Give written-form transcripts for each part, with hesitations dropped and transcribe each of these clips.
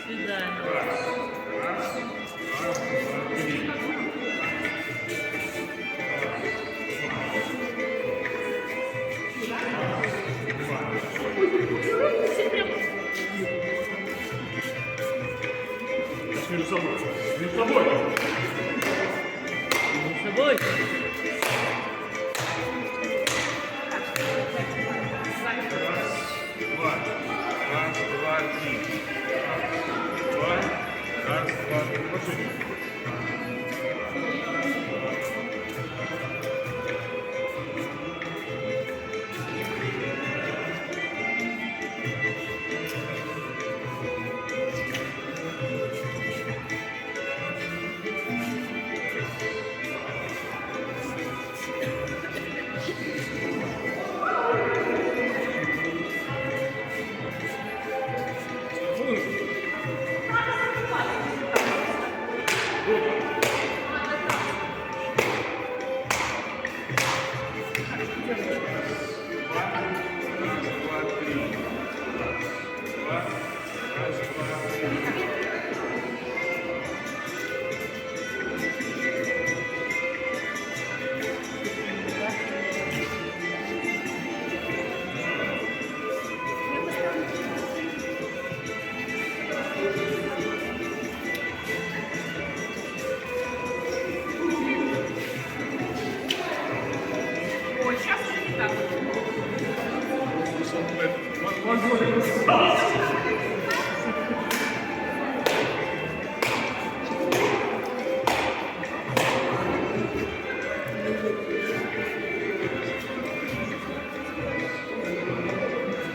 свидания. Между собой. Между собой. Между собой. Два. Раз, два, три. Два. Раз, два, три. Пошли. Ой, сейчас уже не так.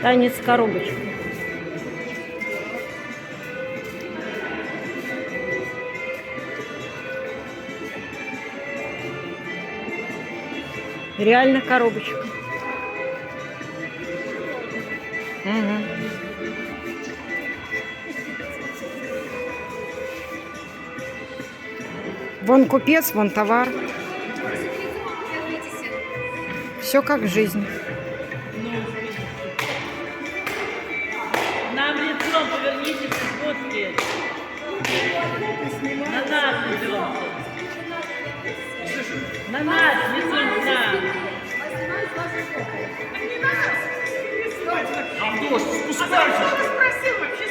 Танец коробочку. Реально коробочка. Угу. Вон купец, вон товар. Все как в жизни. Нам лицом повернитесь и фотки. На нас лицом. На нас лицом к нам. А в дождь, спускайся! Спросил вообще.